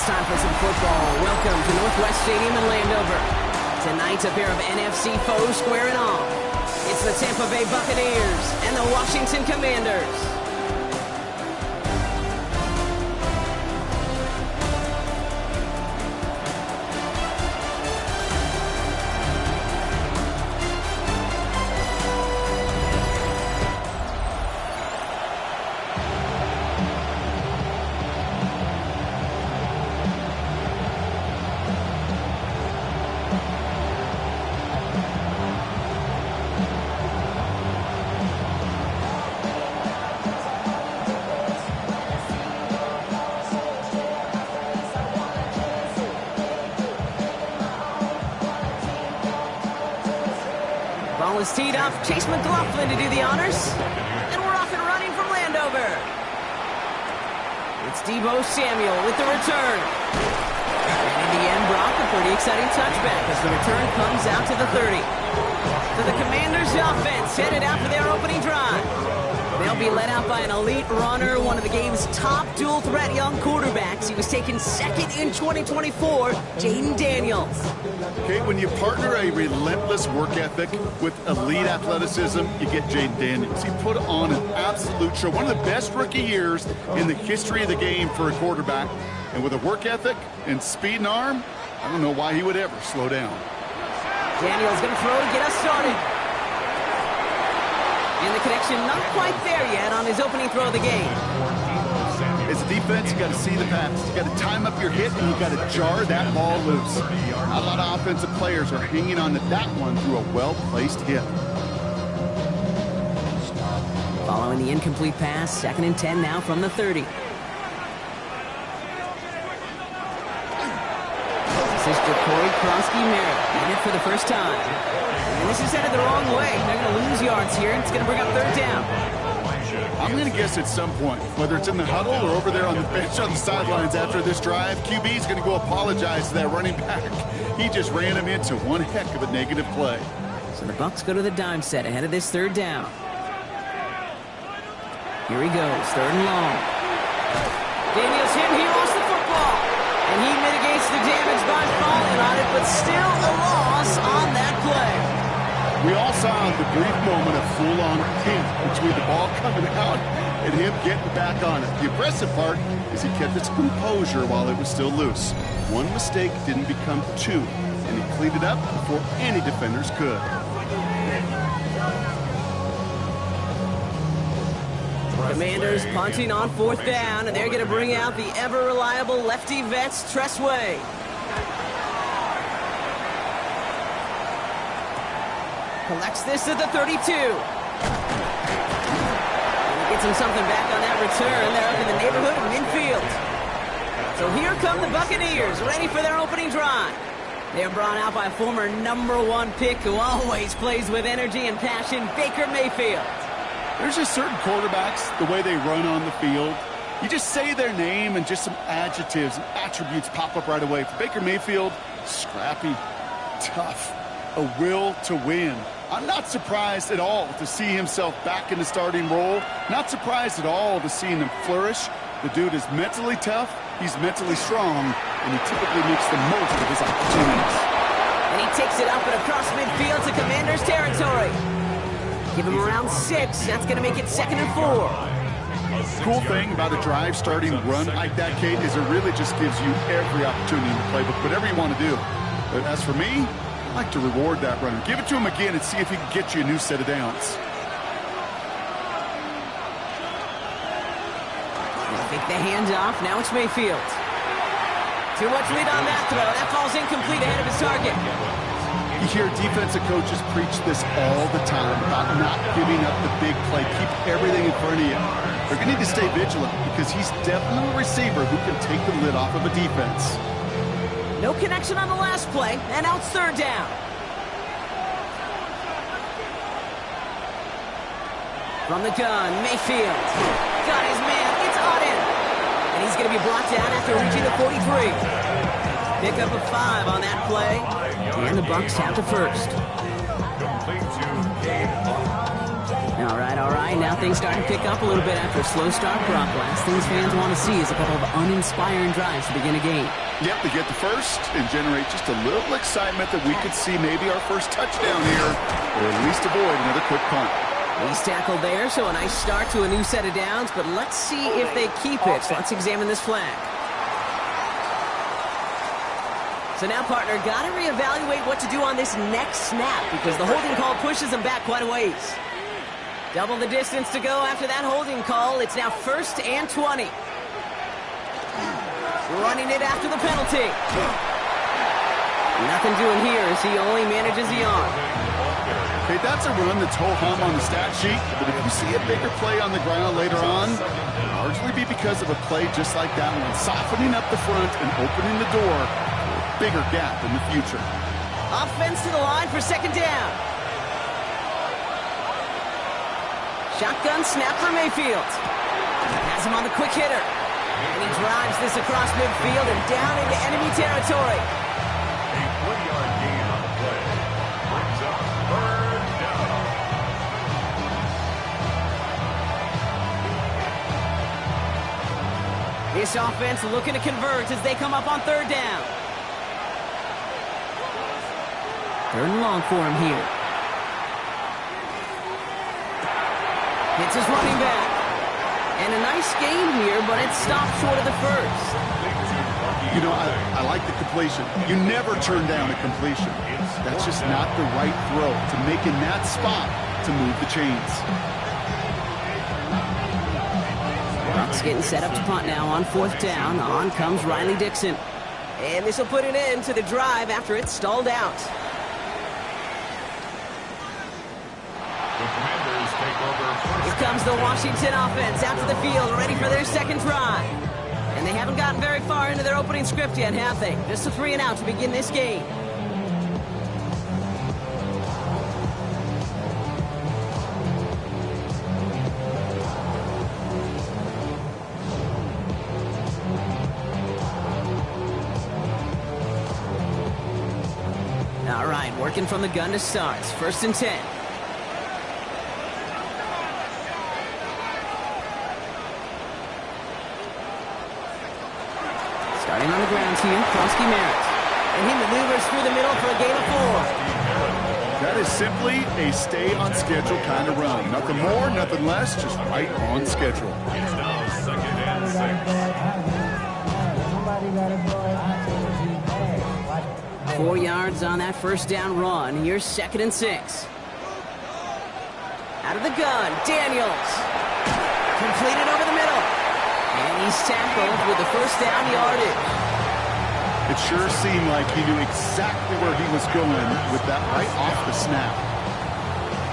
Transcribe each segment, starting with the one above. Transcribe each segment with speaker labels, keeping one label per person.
Speaker 1: time for some football. Welcome to Northwest Stadium in Landover. Tonight, a pair of NFC foes squaring off. It's the Tampa Bay Buccaneers and the Washington Commanders. Ball is teed up. Chase McLaughlin to do the honors. And we're off and running from Landover. It's Deebo Samuel with the return. And in the end, Brock, a pretty exciting touchback as the return comes out to the 30. So the Commanders' offense headed out for their opening drive. They'll be led out by an elite runner, one of the game's top dual-threat young quarterbacks. He was taken second in 2024, Jaden Daniels.
Speaker 2: Okay, when you partner a relentless work ethic with elite athleticism, you get Jaden Daniels. He put on an absolute show. One of the best rookie years in the history of the game for a quarterback. And with a work ethic and speed and arm, I don't know why he would ever slow down.
Speaker 1: Daniels going to throw to get us started. And the connection not quite there yet on his opening throw of the game.
Speaker 2: As a defense, you got to see the pass. You got to time up your hit, and you got to jar that ball loose. Not a lot of offensive players are hanging on to that one through a well-placed hit.
Speaker 1: Following the incomplete pass, 2nd and 10 now from the 30. This is Jacory Kronsky-Merritt in it for the first time. And this is headed the wrong way. They're going to lose yards here. It's going to bring up 3rd down.
Speaker 2: I'm going to guess at some point, whether it's in the huddle or over there on the bench on the sidelines after this drive, QB is going to go apologize to that running back. He just ran him into one heck of a negative play.
Speaker 1: So the Bucs go to the dime set ahead of this 3rd down. Here he goes, 3rd and long. Daniels hit, he lost the football. And he mitigates the damage by falling on it, but still a loss on that play.
Speaker 2: We all saw the brief moment of full-on pain between the ball coming out and him getting back on it. The impressive part is he kept his composure while it was still loose. One mistake didn't become 2, and he cleaned it up before any defenders could.
Speaker 1: Commanders punting on 4th down, and they're going to bring out the ever-reliable lefty vets, Tressway. Collects this at the 32. And he gets him something back on that return. They're up in the neighborhood of midfield. So here come the Buccaneers, ready for their opening drive. They're brought out by a former #1 pick who always plays with energy and passion, Baker Mayfield.
Speaker 2: There's just certain quarterbacks, the way they run on the field. You just say their name and just some adjectives and attributes pop up right away. For Baker Mayfield, scrappy, tough, a will to win. I'm not surprised at all to see himself back in the starting role. Not surprised at all to see him flourish. The dude is mentally tough, he's mentally strong, and he typically makes the most of his opportunities.
Speaker 1: And he takes it up and across midfield to Commanders territory. Give him around 6. That's going to make it 2nd and 4.
Speaker 2: Cool thing about a drive starting run like that, Kate, is it really just gives you every opportunity in the playbook, whatever you want to do. But as for me, I like to reward that runner. Give it to him again and see if he can get you a new set of downs.
Speaker 1: Take the hands off. Now it's Mayfield. Too much lead on that throw. That falls incomplete ahead of his target.
Speaker 2: You hear defensive coaches preach this all the time about not giving up the big play. Keep everything in front of you. They're going to need to stay vigilant because he's definitely a receiver who can take the lid off of a defense.
Speaker 1: No connection on the last play, and now it's 3rd down. From the gun, Mayfield. Got his man, it's Auden. And he's going to be brought down after reaching the 43. Pick up a 5 on that play. And the Bucs have the first. All right. right, now things start to pick up a little bit after a slow start for Brock. Last things fans want to see is a couple of uninspiring drives to begin a game.
Speaker 2: Yep, they get the first and generate just a little excitement that we could see maybe our first touchdown here, or at least avoid another quick punt.
Speaker 1: He's tackled there, so a nice start to a new set of downs, but let's see if they keep it. So let's examine this flag. So now, partner, got to reevaluate what to do on this next snap because the holding call pushes them back quite a ways. Double the distance to go after that holding call. It's now 1st and 20. Running it after the penalty. Nothing doing here as he only manages the arm.
Speaker 2: Okay, that's a run that's ho-hum on the stat sheet, but if you see a bigger play on the ground later on, it'll largely be because of a play just like that one, softening up the front and opening the door for a bigger gap in the future.
Speaker 1: Offense to the line for 2nd down. Shotgun snap for Mayfield. Has him on the quick hitter. And he drives this across midfield and down into enemy territory.
Speaker 3: A 20-yard gain on the play. Brings up 3rd down.
Speaker 1: This offense looking to convert as they come up on 3rd down. 3rd and long for him here. Hits his running back. And a nice game here, but it stopped short of the first.
Speaker 2: You know, I like the completion. You never turn down a completion. That's just not the right throw to make in that spot to move the chains.
Speaker 1: Bucks getting set up to punt now on 4th down. On comes Riley Dixon. And this will put an end to the drive after it's stalled out. Here comes the Washington offense out to the field, ready for their 2nd drive. And they haven't gotten very far into their opening script yet, have they? Just a 3 and out to begin this game. All right, working from the gun to start. 1st and 10. Starting on the ground here, Krosky Merritt. And he maneuvers through the middle for a gain of 4.
Speaker 2: That is simply a stay-on-schedule kind of run. Nothing more, nothing less, just right on schedule.
Speaker 3: It's now 2nd and 6.
Speaker 1: 4 yards on that 1st down run. Here's 2nd and 6. Out of the gun, Daniels. Completed over the middle. And he's tackled with the 1st down yardage.
Speaker 2: It sure seemed like he knew exactly where he was going with that right off the snap.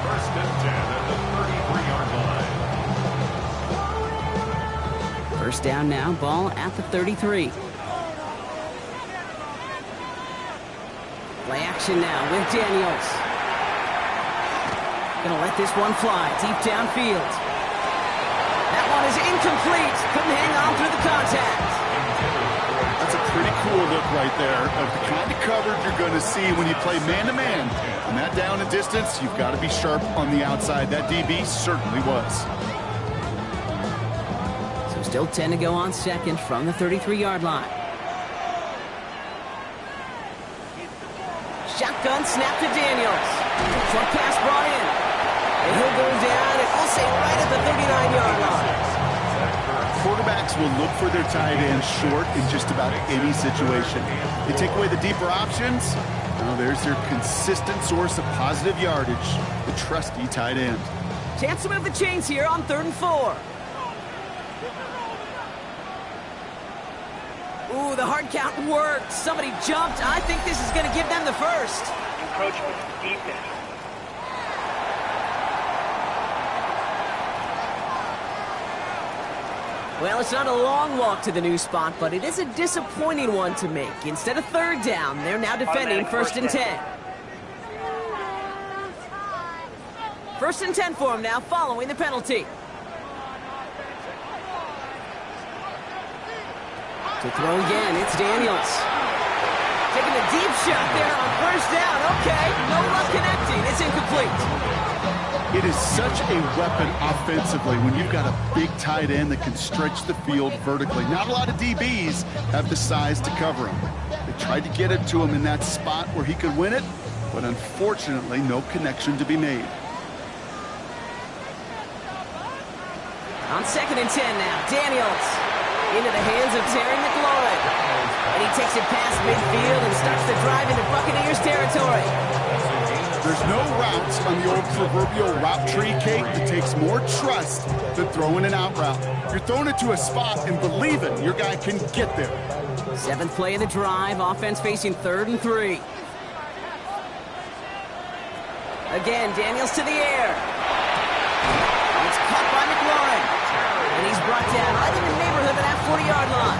Speaker 3: 1st and 10 at the 33-yard line.
Speaker 1: 1st down now, ball at the 33. Play action now with Daniels. Gonna let this one fly deep downfield. That one is incomplete. Couldn't hang on through the contact.
Speaker 2: That's a pretty cool look right there of the kind of coverage you're going to see when you play man-to-man. And that down and distance, you've got to be sharp on the outside. That DB certainly was.
Speaker 1: So still 10 to go on 2nd from the 33-yard line. Shotgun snap to Daniels. Short pass brought in. And he'll go down, and we'll say right at the 39-yard line.
Speaker 2: Quarterbacks will look for their tight end short in just about any situation. They take away the deeper options. Now there's their consistent source of positive yardage, the trusty tight end.
Speaker 1: Chance to move the chains here on 3rd and 4. Ooh, the hard count worked. Somebody jumped. I think this is going to give them the first.
Speaker 4: Encroachment defense.
Speaker 1: Well, it's not a long walk to the new spot, but it is a disappointing one to make. Instead of 3rd down, they're now defending 1st and 10. 1st and 10 for him now, following the penalty. To throw again, it's Daniels. Taking a deep shot there on 1st down. Okay, no luck connecting. It's incomplete.
Speaker 2: It is such a weapon offensively when you've got a big tight end that can stretch the field vertically. Not a lot of DBs have the size to cover him. They tried to get it to him in that spot where he could win it, but unfortunately, no connection to be made.
Speaker 1: On 2nd and 10 now, Daniels into the hands of Terry McLaurin. And he takes it past midfield and starts the drive into Buccaneers territory.
Speaker 2: There's no routes on the old proverbial route tree, Kate, that takes more trust than throwing an out route. You're throwing it to a spot and believing your guy can get there.
Speaker 1: 7th play of the drive, offense facing 3rd and 3. Again, Daniels to the air. It's caught by McLaurin. And he's brought down right in the neighborhood of that 40-yard line.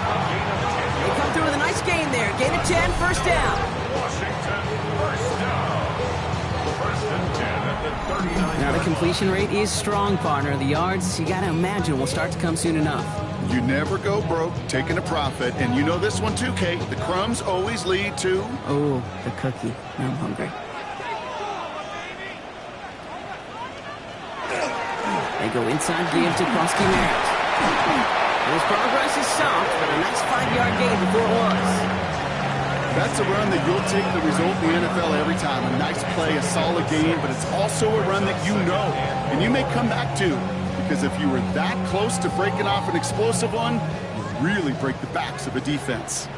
Speaker 1: They come through with a nice gain there. Gain of 10, first down.
Speaker 3: Washington, first down. First and 10 at the 39.
Speaker 1: Now the completion rate is strong, partner. The yards, you got to imagine, will start to come soon enough.
Speaker 2: You never go broke taking a profit, and you know this one too, Kate. The crumbs always lead to...
Speaker 1: Oh, the cookie. Now I'm hungry. They go inside, give to Krosky Merritt. His progress is soft, but a nice 5-yard gain before it was.
Speaker 2: That's a run that you'll take the result in the NFL every time. A nice play, a solid game, but it's also a run that you know, and you may come back to. Because if you were that close to breaking off an explosive one, you really break the backs of a defense.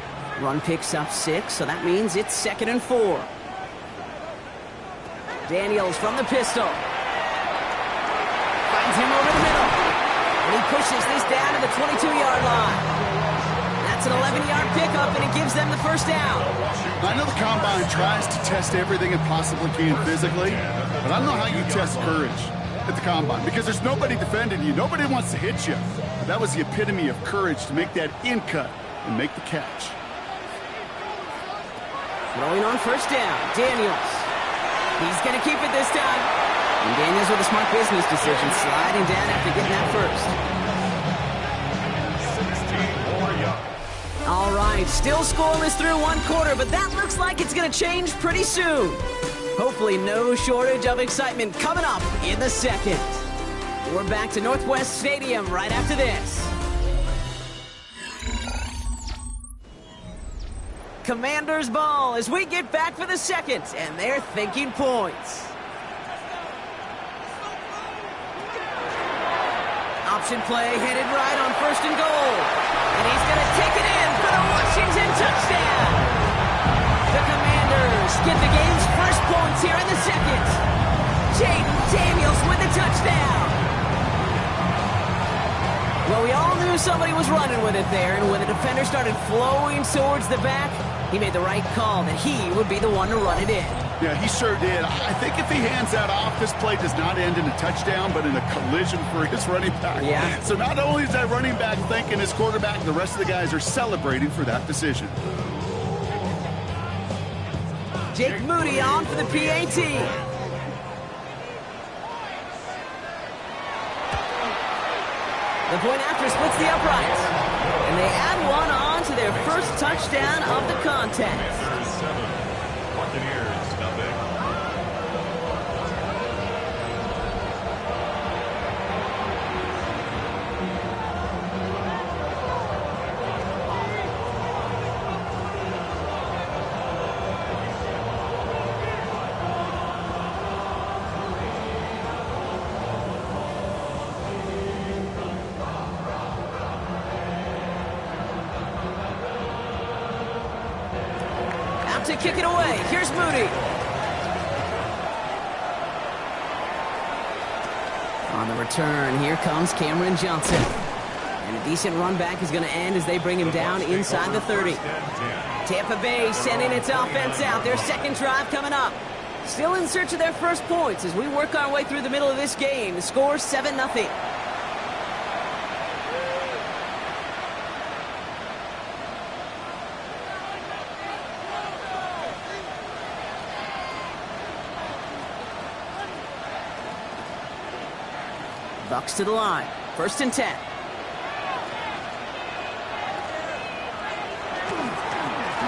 Speaker 1: Run picks up 6, so that means it's 2nd and 4. Daniels from the pistol. Finds him over the middle. And he pushes this down to the 22-yard line. That's an 11-yard pickup, and it gives them the first down.
Speaker 2: I know the Combine tries to test everything it possibly can physically, but I don't know how you test courage at the Combine, because there's nobody defending you. Nobody wants to hit you. But that was the epitome of courage to make that in cut and make the catch.
Speaker 1: Throwing on first down, Daniels. He's going to keep it this time. And Daniels with a smart business decision, sliding down after getting that first.
Speaker 3: 16 more yards.
Speaker 1: All right, still scoreless through one quarter, but that looks like it's going to change pretty soon. Hopefully no shortage of excitement coming up in the second. We're back to Northwest Stadium right after this. Commanders ball as we get back for the second, and they're thinking points. Option play headed right on 1st and goal. And he's going to take it in for the Washington touchdown. The Commanders get the game's first points here in the second. Jaden Daniels with the touchdown. Well, we all knew somebody was running with it there, and when the defender started flowing towards the back, he made the right call that he would be the one to run it in.
Speaker 2: Yeah, he sure did. I think if he hands that off, this play does not end in a touchdown, but in a collision for his running back.
Speaker 1: Yeah.
Speaker 2: So not only is that running back thanking his quarterback, the rest of the guys are celebrating for that decision.
Speaker 1: Jake Moody on for the PAT. The point after splits the uprights. And they add one on to their first touchdown of the contest.
Speaker 3: Commanders 7, Buccaneers nothing.
Speaker 1: To kick it away. Here's Moody. On the return, here comes Cameron Johnson. And a decent run back is going to end as they bring him down inside the 30. Tampa Bay sending its offense out. Their second drive coming up. Still in search of their first points as we work our way through the middle of this game. The score 7-0. Bucks to the line. 1st and 10.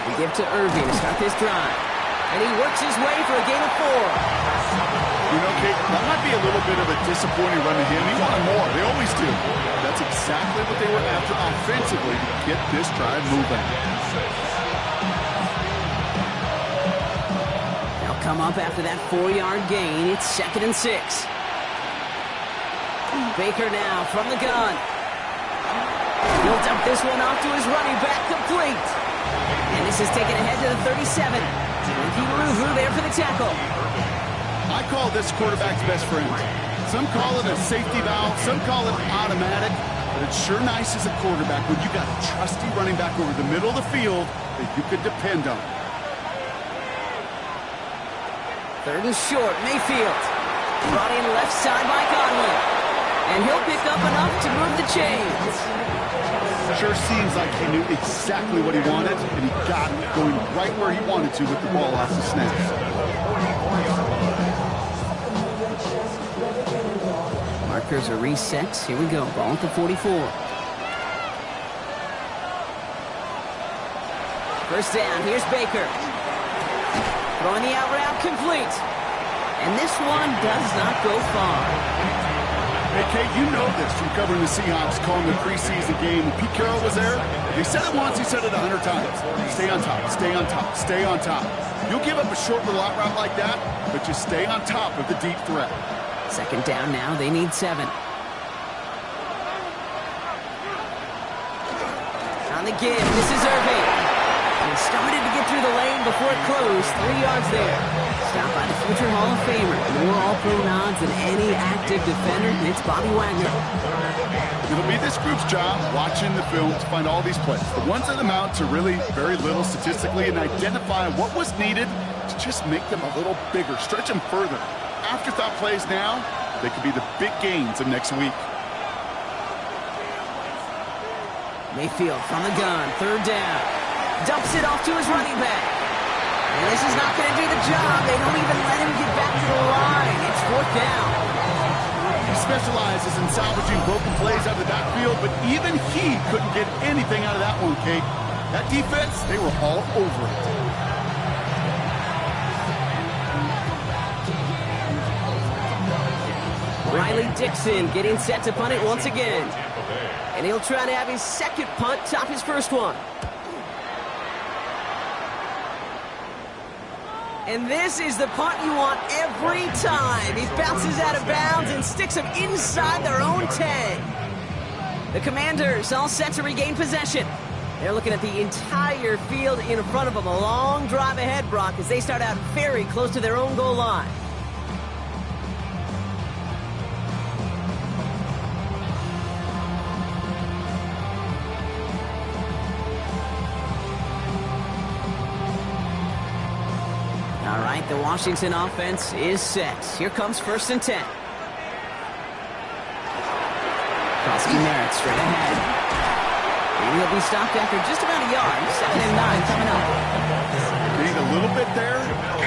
Speaker 1: We give to Irving to start this drive. And he works his way for a gain of 4.
Speaker 2: You know, Kate, that might be a little bit of a disappointing run to him. He wanted more. They always do. That's exactly what they were after offensively to get this drive moving.
Speaker 1: They'll come up after that 4-yard gain. It's 2nd and 6. Baker now from the gun. He'll dump this one off to his running back, complete. And this is taken ahead to the 37. Ricky Ruvu there for the tackle.
Speaker 2: I call this quarterback's best friend. Some call it a safety valve, some call it automatic, but it's sure nice as a quarterback when you got a trusty running back over the middle of the field that you could depend on.
Speaker 1: 3rd and short, Mayfield. Brought in left side by Godwin. And he'll pick up enough to move the chains.
Speaker 2: Sure seems like he knew exactly what he wanted, and he got it going right where he wanted to with the ball off the snap.
Speaker 1: Markers are reset. Here we go. Ball at the 44. First down. Here's Baker. Throwing the out route complete. And this one does not go far.
Speaker 2: Hey, Kate, you know this from covering the Seahawks, calling the preseason game. When Pete Carroll was there, he said it once, he said it 100 times. Stay on top, stay on top, stay on top. You'll give up a short little out route like that, but just stay on top of the deep threat.
Speaker 1: 2nd down now. They need 7. On the give. This is Irving. He started to get through the lane before it closed. 3 yards there. Stopped by the future Hall of Famer. More All-Pro nods than any active defender. And it's Bobby Wagner.
Speaker 2: It'll be this group's job watching the film to find all these plays. The ones that amount to really very little statistically and identify what was needed to just make them a little bigger, stretch them further. Afterthought plays now, they could be the big gains of next week.
Speaker 1: Mayfield from the gun. 3rd down. Dumps it off to his running back. And this is not going to do the job. They don't even let him get back to the line. It's 4th down.
Speaker 2: He specializes in salvaging broken plays out of the backfield, but even he couldn't get anything out of that one, Kate. That defense, they were all over it.
Speaker 1: Riley Dixon getting set to punt it once again. And he'll try to have his 2nd punt top his 1st one. And this is the punt you want every time. He bounces out of bounds and sticks them inside their own 10. The Commanders all set to regain possession. They're looking at the entire field in front of them. A long drive ahead, Brock, as they start out very close to their own goal line. All right, the Washington offense is set. Here comes 1st and 10. Kosky Merritt straight ahead. And he'll be stopped after just about a yard. 2nd and 9 coming up.
Speaker 2: Gain a little bit there.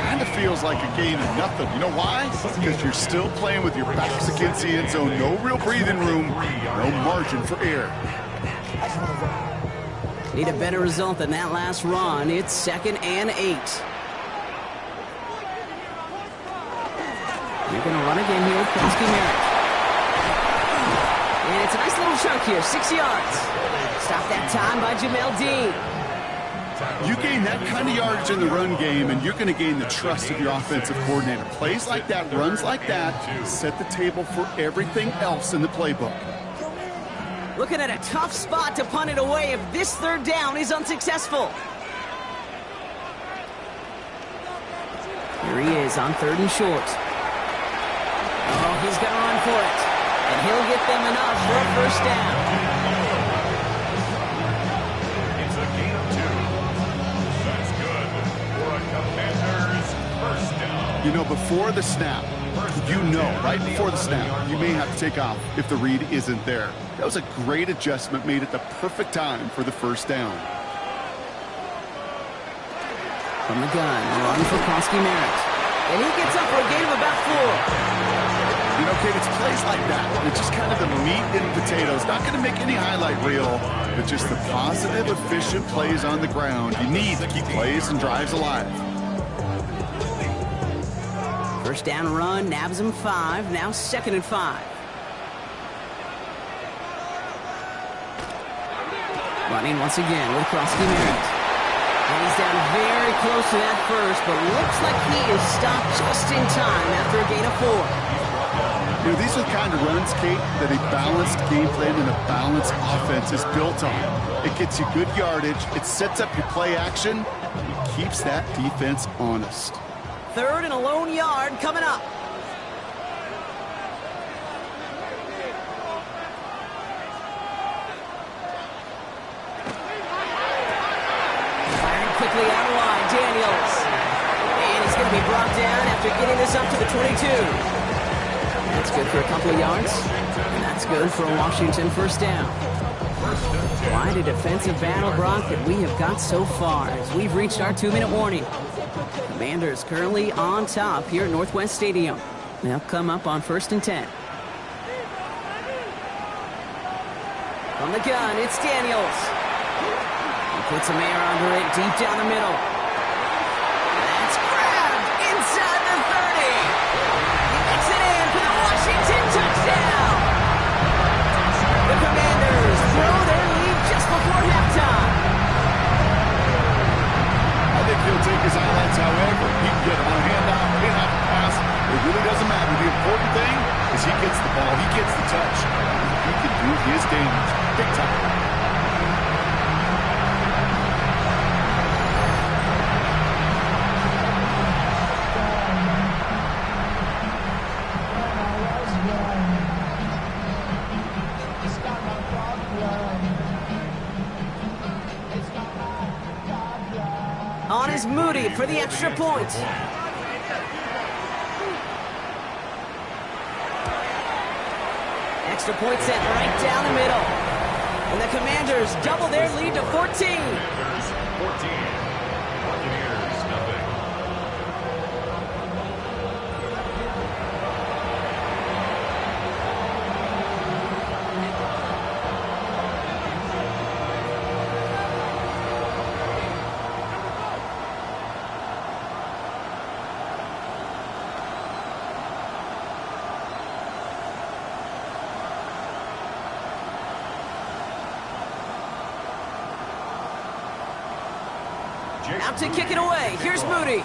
Speaker 2: Kind of feels like a gain of nothing. You know why? Because you're still playing with your backs against the end zone. No real breathing room. No margin for error.
Speaker 1: Need a better result than that last run. It's 2nd and 8. You're going to run again here with Kosky Merritt. And it's a nice little chunk here, 6 yards. Stopped that time by Jamel Dean.
Speaker 2: You gain that kind of yardage in the run game, and you're going to gain the trust of your offensive coordinator. Plays like that, runs like that, set the table for everything else in the playbook.
Speaker 1: Looking at a tough spot to punt it away if this 3rd down is unsuccessful. Here he is on 3rd and short. Oh, he's going to run for it. And he'll get them enough for a 1st down.
Speaker 3: It's a gain of 2. That's good for a Commanders 1st down.
Speaker 2: You know, before the snap, right before the snap, you may have to take off if the read isn't there. That was a great adjustment made at the perfect time for the 1st down.
Speaker 1: From the gun, run for Kosky Merritt. And he gets up for a gain of about 4.
Speaker 2: You know, Kate, it's plays like that. It's just kind of the meat and potatoes. Not going to make any highlight reel, but just the positive, efficient plays on the ground. You need to keep plays and drives alive.
Speaker 1: First down run, nabs him 5. Now 2nd and 5. Running once again with Krosky Merritt. And he's down very close to that first, but looks like he is stopped just in time after a gain of 4.
Speaker 2: You know, these are the kind of runs, Kate, that a balanced game plan and a balanced offense is built on. It gets you good yardage, it sets up your play action, it keeps that defense honest.
Speaker 1: 3rd and a lone yard coming up. Firing quickly out of line, Daniels. And he's going to be brought down after getting this up to the 22. That's good for a couple of yards. And that's good for a Washington first down. Quite a defensive battle, Brock, that we have got so far as we've reached our 2-minute warning. Commanders currently on top here at Northwest Stadium. They'll come up on 1st and 10. From the gun, it's Daniels. He puts a man under it deep down the middle. That's grabbed inside the 30. He gets it in for the Washington touchdown. The Commanders throw their lead just before halftime.
Speaker 2: I think he'll take his highlights however. He can get on a handoff, handoff pass. It really doesn't matter. The important thing is he gets the ball, he gets the touch. He can do his damage big time.
Speaker 1: On is Moody for the extra point. Extra point sent right down the middle. And the Commanders double their lead to 14.
Speaker 3: 14. Buccaneers, nothing.
Speaker 1: Out to kick it away. Here's Moody.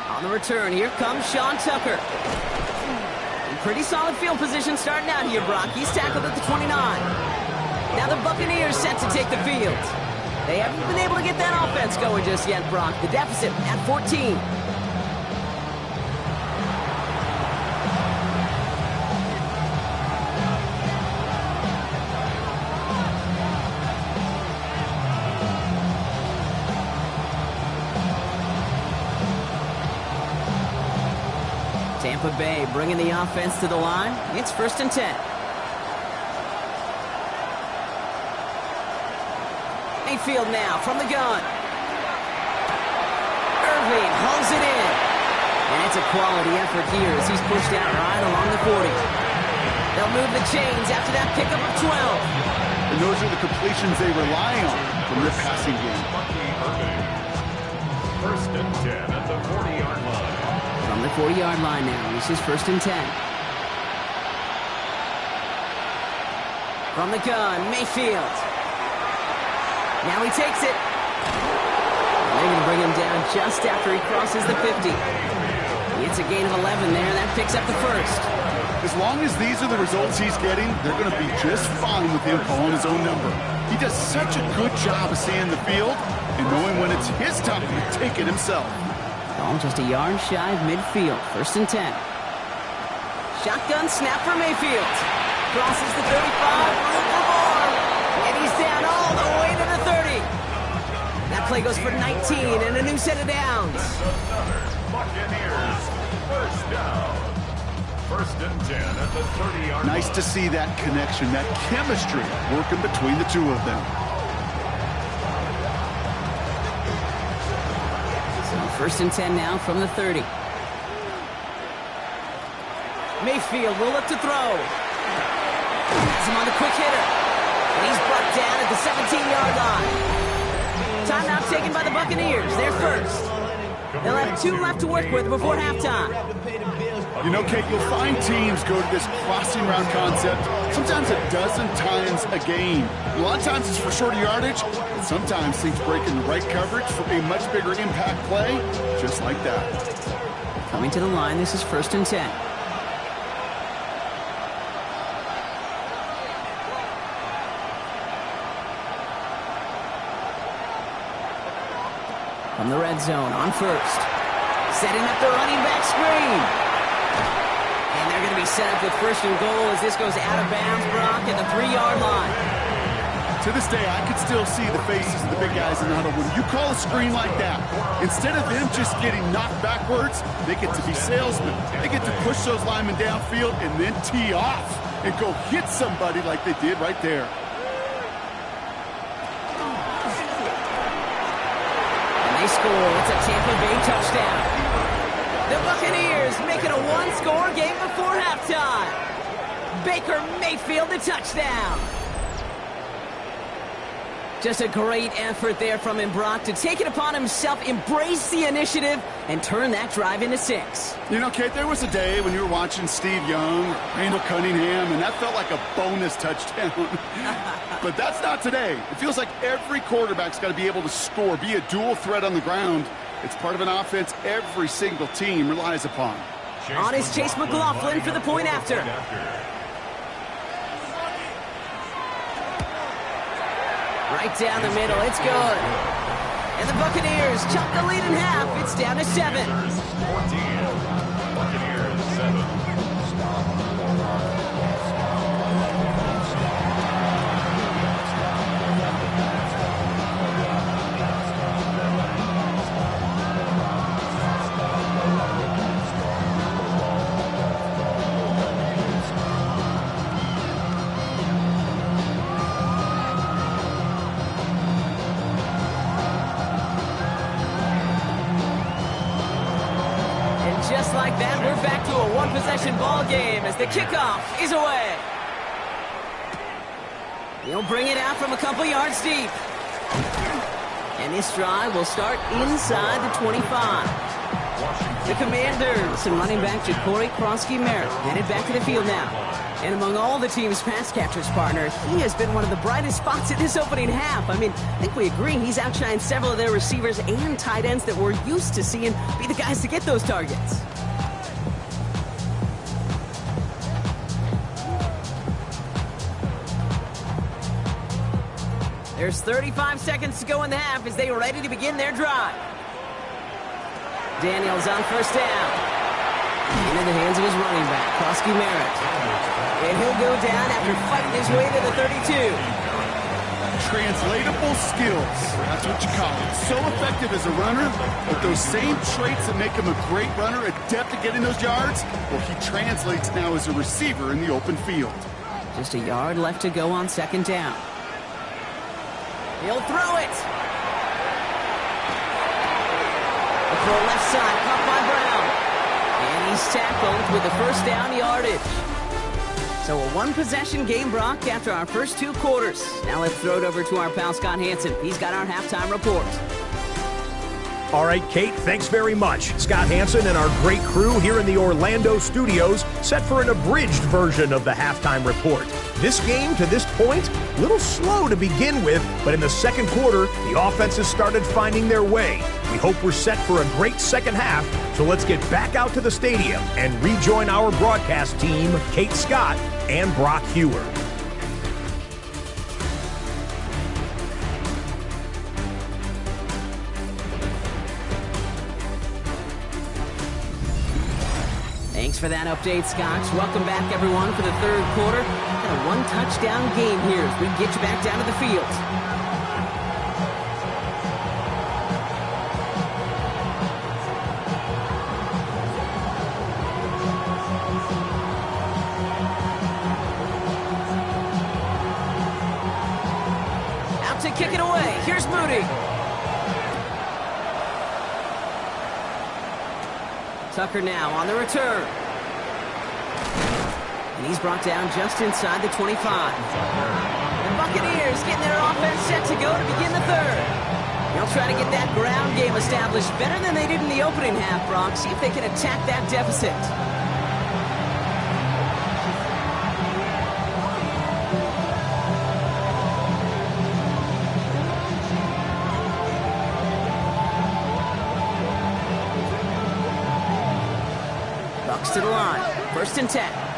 Speaker 1: On the return, here comes Sean Tucker. In pretty solid field position starting out here, Brock. He's tackled at the 29. Now the Buccaneers set to take the field. They haven't been able to get that offense going just yet, Brock. The deficit at 14. Tampa Bay bringing the offense to the line. It's 1st and 10. Mayfield now from the gun. Irving hauls it in. And it's a quality effort here as he's pushed out right along the 40. They'll move the chains after that pickup of 12.
Speaker 2: And those are the completions they rely on from their passing game.
Speaker 3: 1st and 10 at the 40-yard line.
Speaker 1: From the 40-yard line now, this is 1st and 10. From the gun, Mayfield. Now he takes it. And they're going to bring him down just after he crosses the 50. It's a gain of 11 there. That picks up the first.
Speaker 2: As long as these are the results he's getting, they're going to be just fine with him calling his own number. He does such a good job of seeing the field and knowing when it's his time to take it himself.
Speaker 1: Ball just a yard shy of midfield. 1st and 10. Shotgun snap for Mayfield. Crosses the 35. Room for more. And he's down all the way to the 30. That play goes for 19 and a new set of downs.
Speaker 3: Another Buccaneers first down. 1st and 10 at the 30-yard line.
Speaker 2: Nice to see that connection, that chemistry working between the two of them.
Speaker 1: 1st and 10 now from the 30. Mayfield will look to throw. Has him on the quick hitter. And he's brought down at the 17-yard line. Timeout taken by the Buccaneers. They're first. They'll have 2 left to work with before halftime.
Speaker 2: You know, Kate, you'll find teams go to this crossing route concept sometimes a dozen times a game. A lot of times it's for shorter yardage, but sometimes things break in the right coverage for a much bigger impact play, just like that.
Speaker 1: Coming to the line, this is 1st and 10. From the red zone on 1st. Setting up the running back screen. And they're going to be set up with 1st and goal as this goes out of bounds, Brock, at the 3-yard line.
Speaker 2: To this day, I can still see the faces of the big guys in the huddle. When you call a screen like that, instead of them just getting knocked backwards, they get to be salesmen. They get to push those linemen downfield and then tee off and go hit somebody like they did right there.
Speaker 1: And they score. It's a Tampa Bay touchdown. The Buccaneers make it a 1-score game before halftime. Baker Mayfield, the touchdown. Just a great effort there from him, Brock, to take it upon himself, embrace the initiative, and turn that drive into 6.
Speaker 2: You know, Kate, there was a day when you were watching Steve Young, Randall Cunningham, and that felt like a bonus touchdown. But that's not today. It feels like every quarterback's got to be able to score, be a dual threat on the ground. It's part of an offense every single team relies upon.
Speaker 1: On is Chase McLaughlin for the point after. Right down the middle, it's good. And the Buccaneers chop the lead in half. It's down to 7.
Speaker 3: 14. Buccaneers 7.
Speaker 1: Just like that, we're back to a one-possession ball game as the kickoff is away. He'll bring it out from a couple yards deep. And this drive will start inside the 25. The Commanders and running back Ja'Cory Krosky-Merritt headed back to the field now. And among all the team's pass catchers, partner, he has been one of the brightest spots in this opening half. I mean, I think we agree he's outshined several of their receivers and tight ends that we're used to seeing be the guys to get those targets. There's 35 seconds to go in the half as they are ready to begin their drive. Daniels on 1st down. Into the hands of his running back, Krosky-Merritt. And he'll go down after fighting his way to the 32.
Speaker 2: Translatable skills. That's what you call it. So effective as a runner, but those same traits that make him a great runner, adept at getting those yards, well, he translates now as a receiver in the open field.
Speaker 1: Just a yard left to go on 2nd down. He'll throw it. The throw left side, caught by Brown. And he's tackled with the 1st down yardage. So a one-possession game, Brock, after our first 2 quarters. Now let's throw it over to our pal Scott Hansen. He's got our halftime report.
Speaker 5: All right, Kate, thanks very much. Scott Hansen and our great crew here in the Orlando studios set for an abridged version of the halftime report. This game, to this point, a little slow to begin with, but in the 2nd quarter, the offenses started finding their way. We hope we're set for a great 2nd half, so let's get back out to the stadium and rejoin our broadcast team, Kate Scott and Brock Hewer.
Speaker 1: Thanks for that update, Scott. Welcome back, everyone, for the 3rd quarter. Got a 1-touchdown game here as we get you back down to the field. Out to kick it away. Here's Moody. Tucker now on the return. And he's brought down just inside the 25. The Buccaneers getting their offense set to go to begin the 3rd. They'll try to get that ground game established better than they did in the opening half, Brock. See if they can attack that deficit. Bucks to the line. 1st and 10.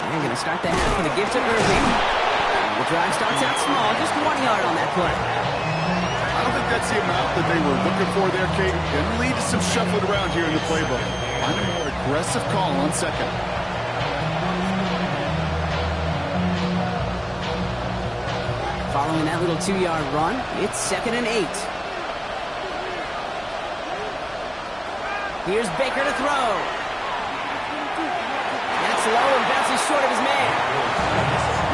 Speaker 1: They're going to start the half with a give to Irving. The drive starts out small, just 1 yard on that play.
Speaker 2: I don't think that's the amount that they were looking for there, Kate. Going to lead to some shuffling around here in the playbook. Find a more aggressive call on 2nd.
Speaker 1: Following that little 2-yard run, it's 2nd and 8. Here's Baker to throw. That's low and bounces short of his man.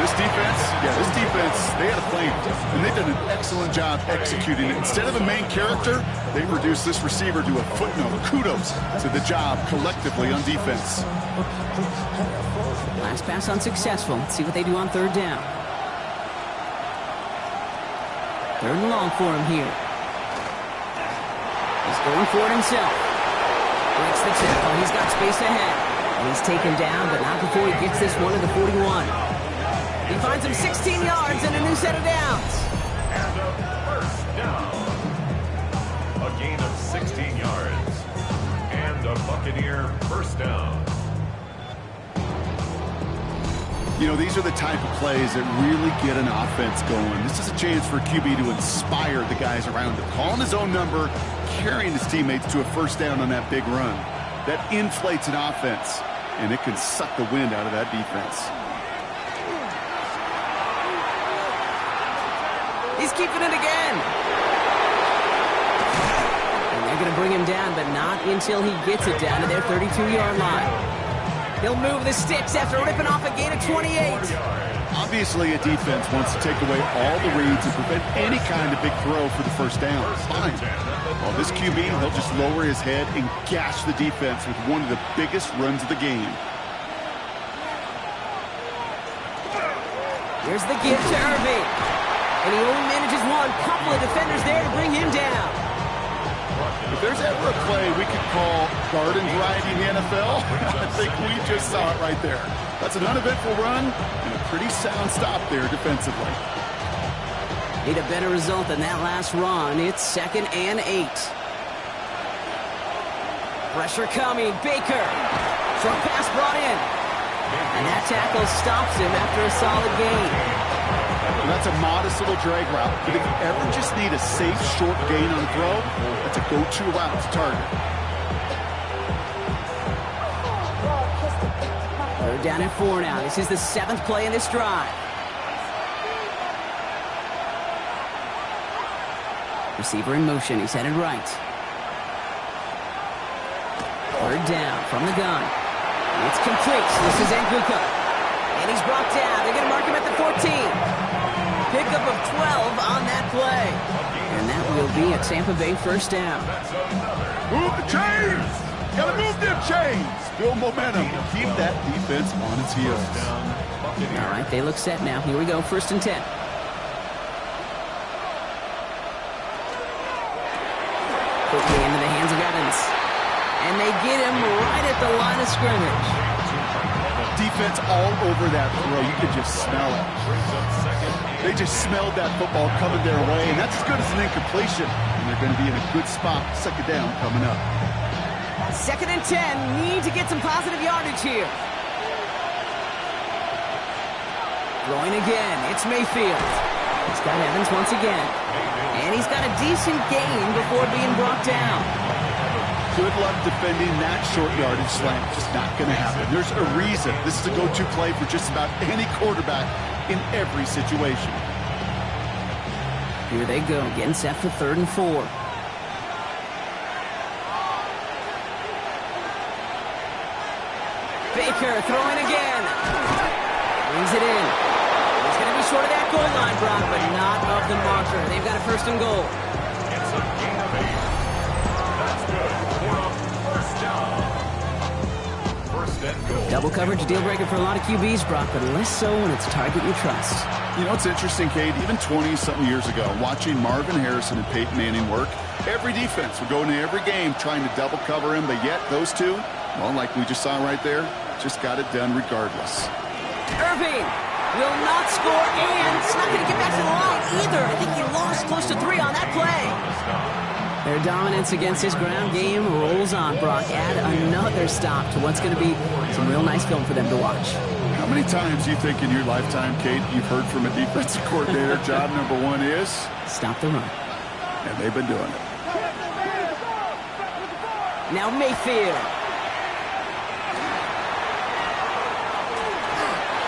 Speaker 2: This defense, they had a plan, and they've done an excellent job executing it. Instead of a main character, they've reduced this receiver to a footnote. Kudos to the job collectively on defense.
Speaker 1: Last pass unsuccessful. Let's see what they do on 3rd down. 3rd and long for him here. He's going for it himself. Breaks the tackle. He's got space ahead. And he's taken down, but not before he gets this one to the 41. He finds him 16 yards and a new set of downs.
Speaker 3: And a 1st down. A gain of 16 yards. And a Buccaneer 1st down.
Speaker 2: You know, these are the type of plays that really get an offense going. This is a chance for QB to inspire the guys around him. Calling his own number, carrying his teammates to a 1st down on that big run. That inflates an offense, and it can suck the wind out of that defense.
Speaker 1: He's keeping it again. And they're going to bring him down, but not until he gets it down to their 32-yard line. He'll move the sticks after ripping off a gain of 28.
Speaker 2: Obviously, a defense wants to take away all the reads and prevent any kind of big throw for the 1st down. Fine. Well, this QB, he'll just lower his head and gash the defense with one of the biggest runs of the game.
Speaker 1: Here's the give to Irving. And he only manages one. Couple of defenders there to bring him down.
Speaker 2: If there's ever a play we could call garden variety in the NFL, I think we just saw it right there. That's an uneventful run and a pretty sound stop there defensively.
Speaker 1: Need a better result than that last run. It's 2nd and 8. Pressure coming. Baker. Short pass brought in. And that tackle stops him after a solid gain.
Speaker 2: And that's a modest little drag route. But if you ever just need a safe, short gain on a throw, that's a go-to route to target.
Speaker 1: 3rd down and 4 now. This is the 7th play in this drive. Receiver in motion. He's headed right. 3rd down from the gun. It's complete. This is Nguka. And he's brought down. They're going to mark him at the 14. Pickup of 12 on that play. And that will be a Tampa Bay 1st down.
Speaker 2: Move the chains! Gotta move them chains! Build momentum. Keep that defense on its heels.
Speaker 1: All right, they look set now. Here we go, 1st and 10. Quickly into the hands of Evans. And they get him right at the line of scrimmage.
Speaker 2: Defense all over that throw. You could just smell it. They just smelled that football coming their way, and that's as good as an incompletion. And they're going to be in a good spot. 2nd down coming up.
Speaker 1: 2nd and 10. Need to get some positive yardage here. Throwing again. It's Mayfield. He's got Evans once again. And he's got a decent gain before being brought down.
Speaker 2: Good luck defending that short yardage slant. Just not going to happen. There's a reason. This is a go-to play for just about any quarterback in every situation.
Speaker 1: Here they go, getting set for 3rd and 4. Baker throwing again. Brings it in. He's going to be short of that goal line, Brock, but not of the marker. They've got a 1st and goal.
Speaker 3: It's a gain of 8. That's good for a 1st down. 1st and goal.
Speaker 1: Double coverage, a deal breaker for a lot of QBs, Brock, but less so when it's a target you trust.
Speaker 2: You know, it's interesting, Kate, even 20-something years ago, watching Marvin Harrison and Peyton Manning work, every defense would go into every game trying to double cover him, but yet those two, well, like we just saw right there, just got it done regardless.
Speaker 1: Irving will not score, and it's not going to get back to the line either. I think he lost close to 3 on that play. Their dominance against his ground game rolls on, Brock. Add another stop to what's going to be some real nice film for them to watch.
Speaker 2: How many times do you think in your lifetime, Kate, you've heard from a defensive coordinator, job number 1 is?
Speaker 1: Stop the run.
Speaker 2: And they've been doing it.
Speaker 1: Now Mayfield.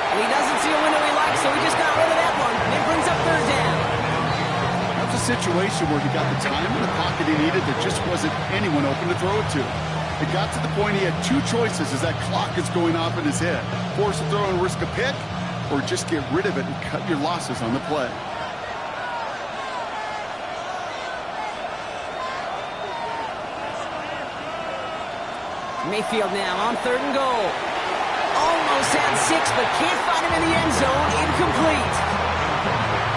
Speaker 1: And he doesn't see a window he likes, so he just got rid of that one. And it brings up 3rd down.
Speaker 2: That was a situation where he got the time in the pocket he needed. There just wasn't anyone open to throw it to. It got to the point he had 2 choices as that clock is going off in his head. Force a throw and risk a pick, or just get rid of it and cut your losses on the play.
Speaker 1: Mayfield now on 3rd and goal. Almost had 6, but can't find him in the end zone. Incomplete.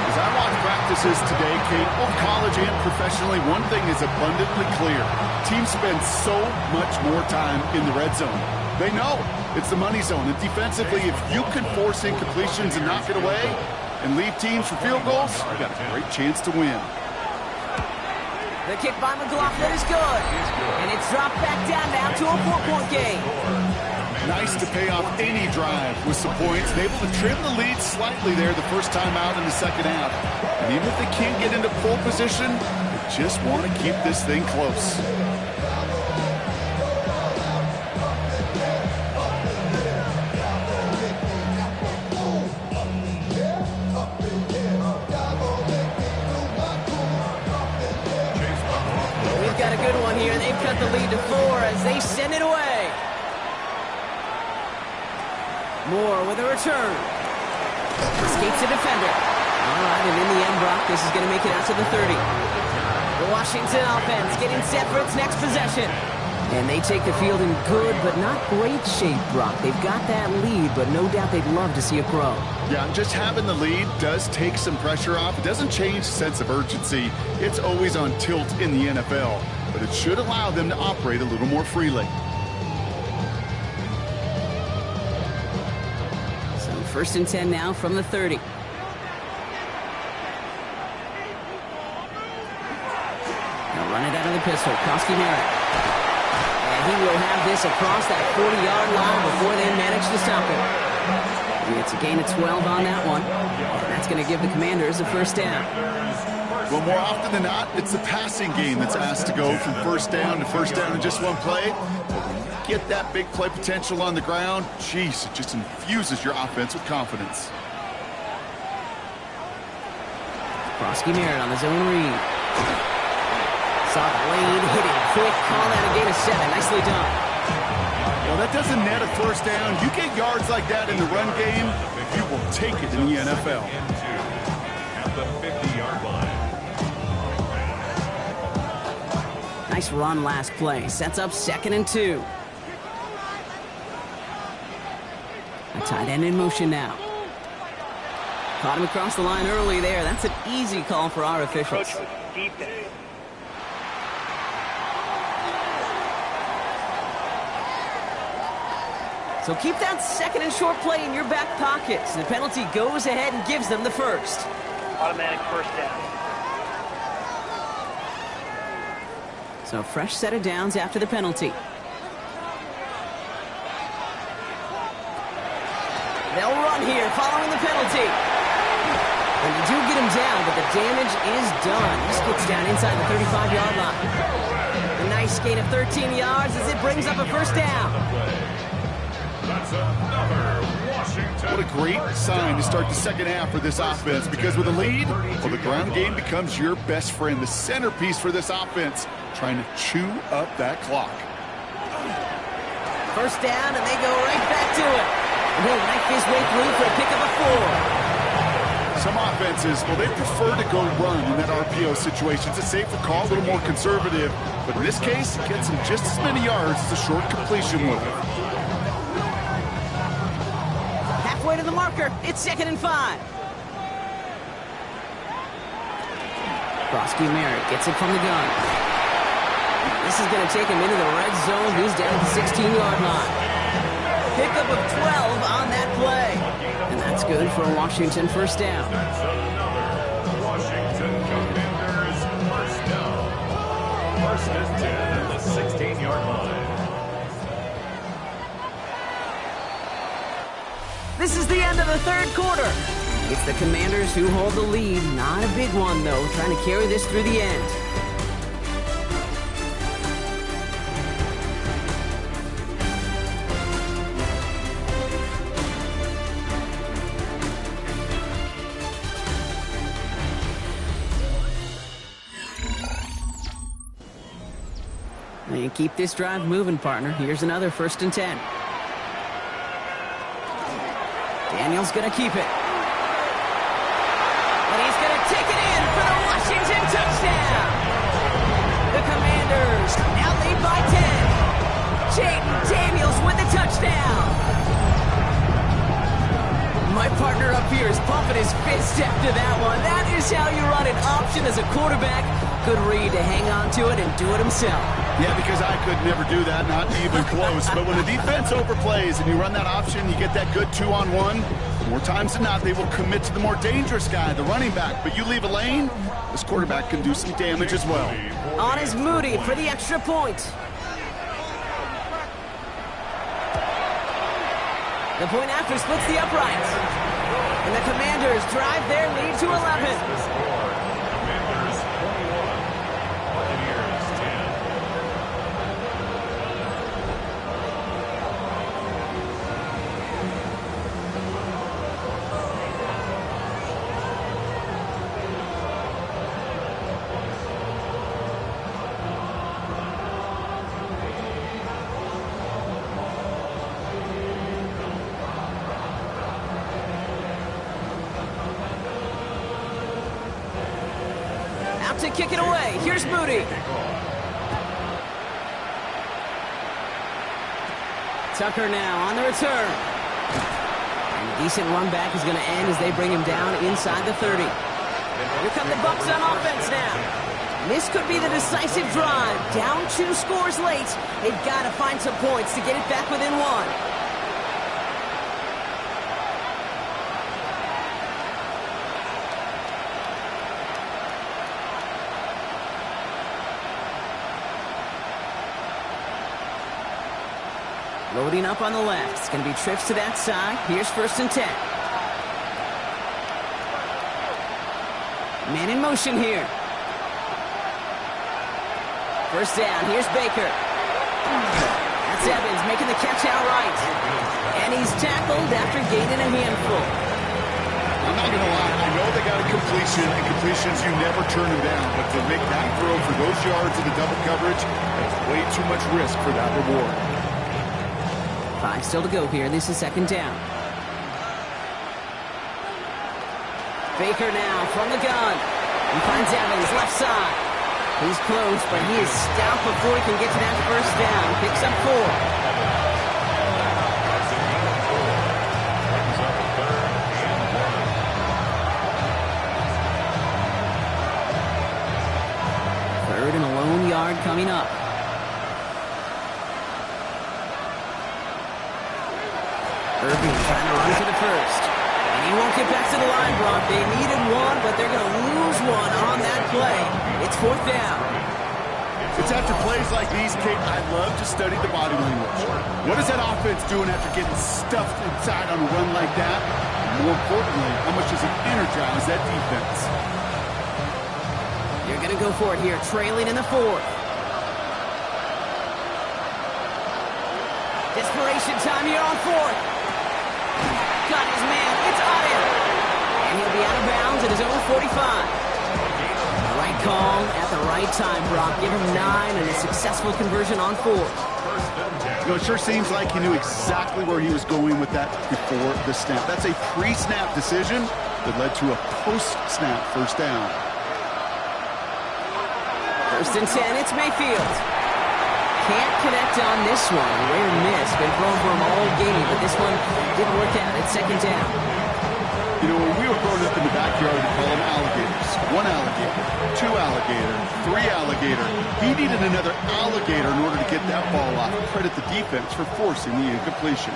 Speaker 2: As I watch practices today, Kate, both college and professionally, one thing is abundantly clear. Teams spend so much more time in the red zone. They know it's the money zone. And defensively, if you can force incompletions and knock it away and leave teams for field goals, you got a great chance to win.
Speaker 1: The kick by McLaughlin is good. And it's dropped back down now to a 4-point game.
Speaker 2: Nice to pay off any drive with some points. And able to trim the lead slightly there the first time out in the second half. And even if they can't get into pole position, they just want to keep this thing close.
Speaker 1: We've got a good one here. They've cut the lead to 4 as they send it away. Moore with a return. Escapes a defender. All right, and in the end, Brock, this is going to make it out to the 30. The Washington offense getting set for its next possession. And they take the field in good but not great shape, Brock. They've got that lead, but no doubt they'd love to see it grow.
Speaker 2: Yeah, just having the lead does take some pressure off. It doesn't change the sense of urgency. It's always on tilt in the NFL, but it should allow them to operate a little more freely.
Speaker 1: So 1st and 10 now from the 30. They'll run it out of the pistol. Kosky Merritt. He will have this across that 40-yard line before they manage to stop him. And it's a gain of 12 on that one. And that's going to give the Commanders a 1st down.
Speaker 2: Well, more often than not, it's the passing game that's asked to go from 1st down to 1st down in just one play. But when you get that big play potential on the ground, geez, it just infuses your offense with confidence.
Speaker 1: Kosky Merritt on his own read. Saw the lane, hit it quick, call that a gain of 7. Nicely done.
Speaker 2: Well, that doesn't net a 1st down. You get yards like that in the run game, you will take it in the NFL.
Speaker 3: At the 50-yard line.
Speaker 1: Nice run last play. Sets up 2nd and 2. A tight end in motion now. Caught him across the line early there. That's an easy call for our officials.
Speaker 4: Approach with defense.
Speaker 1: So keep that 2nd and short play in your back pocket. So the penalty goes ahead and gives them the 1st.
Speaker 4: Automatic 1st down.
Speaker 1: So a fresh set of downs after the penalty. They'll run here following the penalty. And they do get him down, but the damage is done. This gets down inside the 35-yard line. A nice gain of 13 yards as it brings up a 1st down.
Speaker 3: That's another Washington.
Speaker 2: What a great sign to start the second half for this offense, because with a lead, well, the ground game becomes your best friend, the centerpiece for this offense, trying to chew up that clock.
Speaker 1: 1st down, and they go right back to it. And he'll knife his way through for a pick of a 4.
Speaker 2: Some offenses, well, they prefer to go run in that RPO situation. It's a safer call, a little more conservative. But in this case, it gets him just as many yards as a short completion would.
Speaker 1: halfway to the marker. It's 2nd and 5. Broski Merritt gets it from the gun. This is going to take him into the red zone. He's down at the 16-yard line. Pickup of 12 on that play. And that's good for a Washington first down.
Speaker 3: That's another Washington Commanders first down. 1st and 10 at the 16-yard line.
Speaker 1: This is the end of the 3rd quarter. It's the Commanders who hold the lead. Not a big one, though, trying to carry this through the end. And keep this drive moving, partner. Here's another 1st and 10. Daniel's going to keep it. And he's going to take it in for the Washington touchdown. The Commanders now lead by 10. Jaden Daniels with the touchdown. My partner up here is pumping his fist after that one. That is how you run an option as a quarterback. Good read to hang on to it and do it himself.
Speaker 2: Yeah, because I could never do that, not even close. But when the defense overplays and you run that option, you get that good 2-on-1. More times than not, they will commit to the more dangerous guy, the running back. But you leave a lane, this quarterback can do some damage as well.
Speaker 1: On is Moody for the extra point. The point after splits the uprights. And the Commanders drive their lead to 11. To kick it away. Here's Moody. Tucker now on the return. And a decent run back is going to end as they bring him down inside the 30. Here come the Bucs on offense now. This could be the decisive drive. Down 2 scores late. They've got to find some points to get it back within 1. Loading up on the left. It's going to be trips to that side. Here's 1st and 10. Man in motion here. 1st down. Here's Baker. That's Evans making the catch out right. And he's tackled after gaining a handful.
Speaker 2: I'm not going to lie. I know they got a completion, and completions, you never turn them down. But to make that throw for those yards in the double coverage, that's way too much risk for that reward.
Speaker 1: 5 still to go here. This is 2nd down. Baker now from the gun. He finds Evans left side. He's close, but he is stopped before he can get to that 1st down. Picks up 4. 3rd and a lone yard coming up. Irving trying to run to the 1st. And he won't get back to the line, Brock. They needed 1, but they're going to lose 1 on that play. It's 4th down.
Speaker 2: It's after plays like these, Kate, I love to study the body language. What is that offense doing after getting stuffed inside on a run like that? And more importantly, how much does it energize that defense?
Speaker 1: You're going to go for it here, trailing in the 4th. Desperation time here on 4th. Got his man. It's Adia. And he'll be out of bounds at his own 45. The right call at the right time, Brock. Give him 9 and a successful conversion on 4th.
Speaker 2: You know, it sure seems like he knew exactly where he was going with that before the snap. That's a pre-snap decision that led to a post-snap 1st down.
Speaker 1: 1st and 10, it's Mayfield. Can't connect picked on this one. Rare miss. Been thrown for him all game, but this one didn't work out. It's second down.
Speaker 2: You know, when we were growing up in the backyard, we call them alligators. 1 alligator, 2 alligator, 3 alligator. He needed another alligator in order to get that ball off. Credit the defense for forcing the incompletion.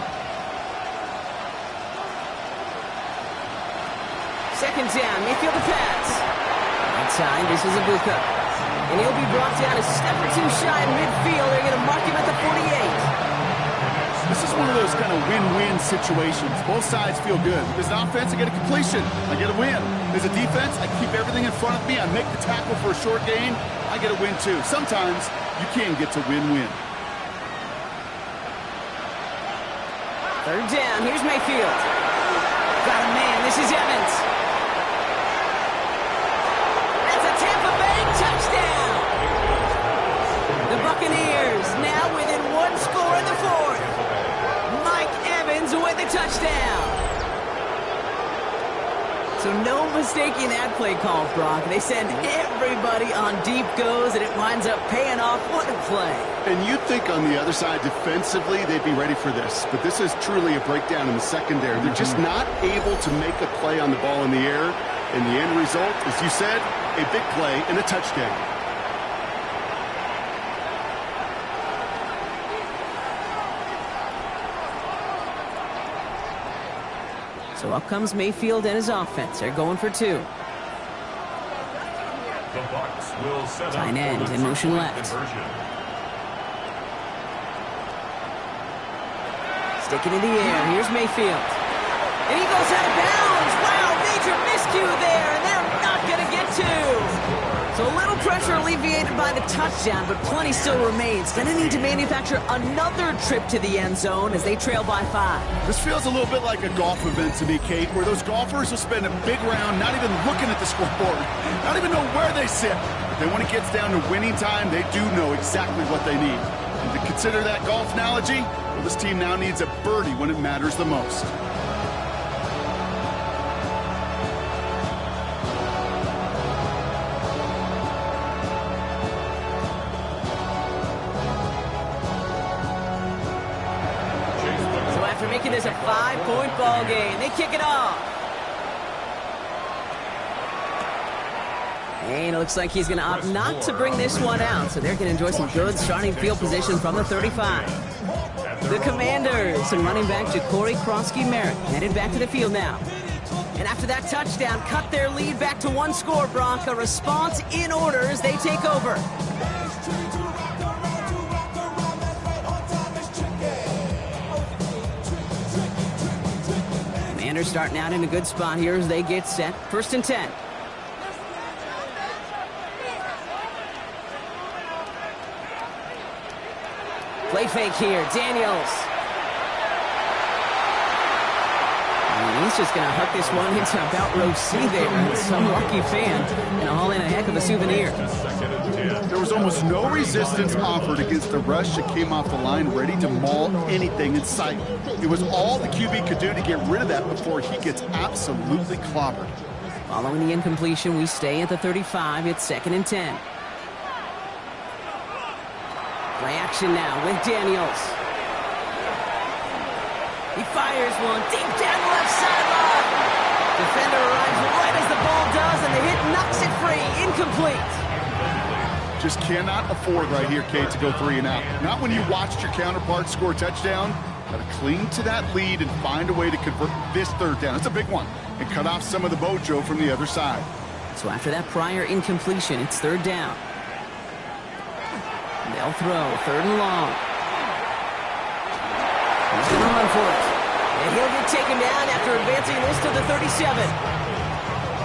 Speaker 1: Second down, Mayfield to pass. That time, this is a Ibuka. And he'll be brought down a step or two shy in midfield. They're going to mark him at the 48.
Speaker 2: This is one of those kind of win-win situations. Both sides feel good. There's an offense, I get a completion. I get a win. There's a defense, I keep everything in front of me. I make the tackle for a short gain. I get a win too. Sometimes you can get to win-win.
Speaker 1: Third down, here's Mayfield. Got a man, this is Evans. That's a Tampa Bay touchdown. The Buccaneers now within one score in the fourth. Mike Evans with the touchdown. So no mistaking that play call, Brock. They send everybody on deep goes, and it winds up paying off. What a play.
Speaker 2: And you'd think on the other side defensively they'd be ready for this. But this is truly a breakdown in the secondary. They're just not able to make a play on the ball in the air. And the end result, as you said, a big play and a touchdown.
Speaker 1: So up comes Mayfield and his offense. They're going for 2.
Speaker 3: The Bucs will set up
Speaker 1: Tight end
Speaker 3: for the
Speaker 1: in motion
Speaker 3: two-point
Speaker 1: left.
Speaker 3: conversion.
Speaker 1: Stick it in the air. Here's Mayfield. And he goes out of bounds. Wow, major miscue there, and they're not going to get 2. So a little pressure alleviated by the touchdown, but plenty still remains. Going to need to manufacture another trip to the end zone as they trail by 5.
Speaker 2: This feels a little bit like a golf event to me, Kate, where those golfers will spend a big round not even looking at the scoreboard, not even know where they sit. But then when it gets down to winning time, they do know exactly what they need. And to consider that golf analogy, well, this team now needs a birdie when it matters the most.
Speaker 1: Making this a 5-point ball game. They kick it off. And it looks like he's going to opt not to bring this one out. So they're going to enjoy some good starting field position from the 35. The Commanders and running back Ja'Cory Krosky-Merritt headed back to the field now. And after that touchdown, cut their lead back to 1 score, Brock. A response in order as they take over. Commanders starting out in a good spot here as they get set. 1st and 10. Play fake here. Daniels. And he's just going to huck this one into about row C there. Some lucky fan. And haul in a heck of a souvenir.
Speaker 2: There was almost no resistance offered against the rush that came off the line ready to maul anything in sight. It was all the QB could do to get rid of that before he gets absolutely clobbered.
Speaker 1: Following the incompletion, we stay at the 35. It's 2nd and 10. Play action now with Daniels. He fires one deep down the left sideline. Defender arrives right as the ball does, and the hit knocks it free. Incomplete.
Speaker 2: Just cannot afford right here, Kate, to go 3 and out. Not when you watched your counterpart score a touchdown. Got to cling to that lead and find a way to convert this 3rd down. It's a big one. And cut off some of the mojo from the other side.
Speaker 1: So after that prior incompletion, it's 3rd down. They'll throw 3rd and long. He's going to run for it. And he'll get taken down after advancing this to the 37.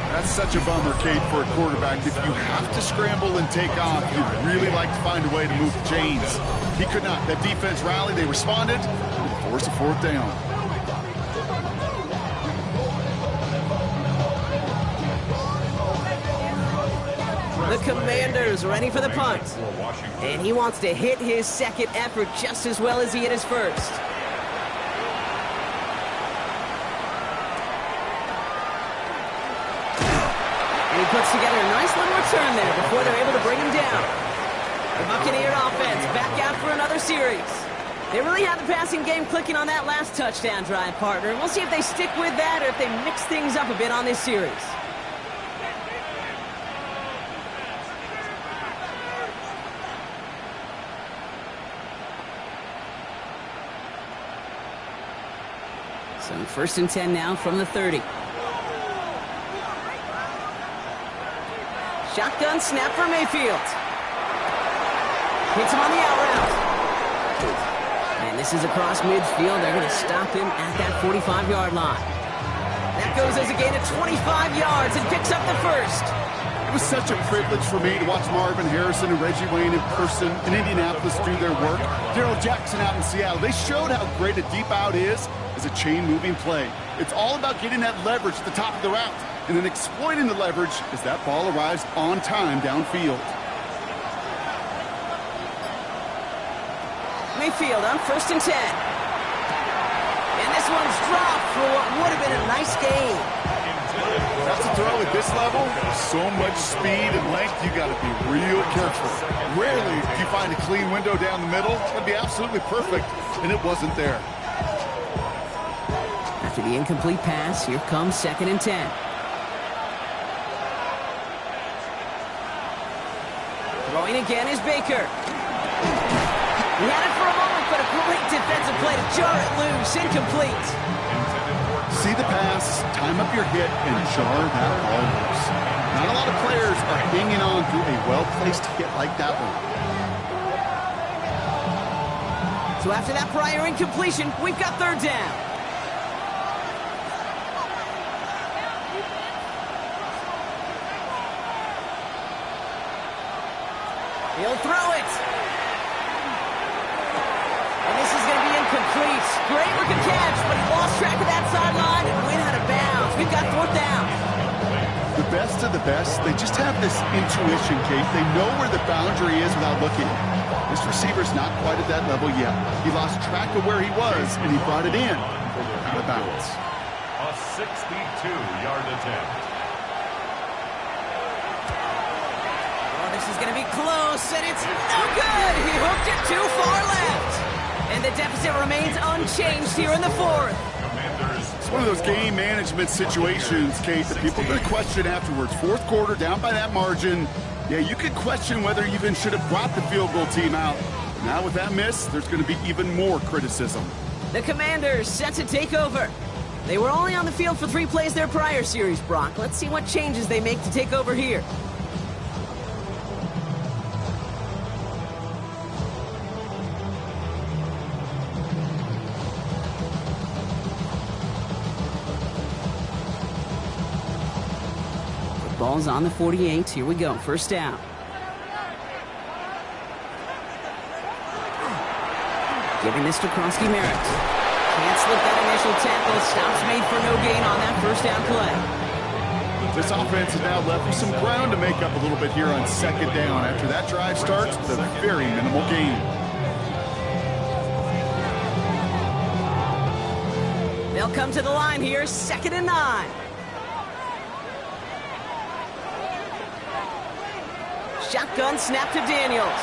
Speaker 2: That's such a bummer, Kate, for a quarterback. If you have to scramble and take off, you'd really like to find a way to move the chains. He could not. That defense rallied. They responded. And forced a 4th down.
Speaker 1: The Commanders ready for the punt. And he wants to hit his 2nd effort just as well as he hit his 1st. And he puts together a nice little return there before they're able to bring him down. The Buccaneer offense back out for another series. They really have the passing game clicking on that last touchdown drive, partner. We'll see if they stick with that or if they mix things up a bit on this series. So 1st and 10 now from the 30. Shotgun snap for Mayfield. Hits him on the out route. And this is across midfield. They're going to stop him at that 45-yard line. That goes as a gain of 25 yards and picks up the first.
Speaker 2: It was such a privilege for me to watch Marvin Harrison and Reggie Wayne in person in Indianapolis do their work. Darrell Jackson out in Seattle. They showed how great a deep out is as a chain-moving play. It's all about getting that leverage at the top of the route and then exploiting the leverage as that ball arrives on time downfield.
Speaker 1: Mayfield on 1st and 10. And this one's dropped for what would have been a nice gain.
Speaker 2: That's a throw at this level. So much speed and length, you got to be real careful. Rarely do you find a clean window down the middle. That'd be absolutely perfect, and it wasn't there.
Speaker 1: After the incomplete pass, here comes 2nd and 10. Throwing again is Baker. He had it for a moment, but a great defensive play to jar it loose. Incomplete.
Speaker 2: See the pass, time up your hit, and jar that ball loose. Not a lot of players are hanging on to a well-placed hit like that one.
Speaker 1: So after that prior incompletion, we've got 3rd down. He'll throw it. And this is going to be incomplete. Great looking catch, but he lost track of that sideline and went out of bounds. We've got 4th down.
Speaker 2: The best of the best, they just have this intuition, Kate. They know where the boundary is without looking. This receiver's not quite at that level yet. He lost track of where he was, and he brought it in. Out of bounds.
Speaker 3: A 62-yard attempt.
Speaker 1: This is going to be close, and it's no good. He hooked it too far left. And the deficit remains unchanged here in the 4th.
Speaker 2: It's one of those game management situations, Kate, that people are going to question afterwards. 4th quarter, down by that margin. Yeah, you could question whether you even should have brought the field goal team out. Now with that miss, there's going to be even more criticism.
Speaker 1: The Commanders set to take over. They were only on the field for 3 plays their prior series, Brock. Let's see what changes they make to take over here. Ball's on the 48. Here we go. 1st down. Giving this to Kronsky-Merritt. Can't slip that initial tackle. Stops made for no gain on that 1st down play.
Speaker 2: This offense is now left with some ground to make up a little bit here on 2nd down. After that drive starts, with a very minimal gain.
Speaker 1: They'll come to the line here. 2nd and 9. Shotgun snap to Daniels.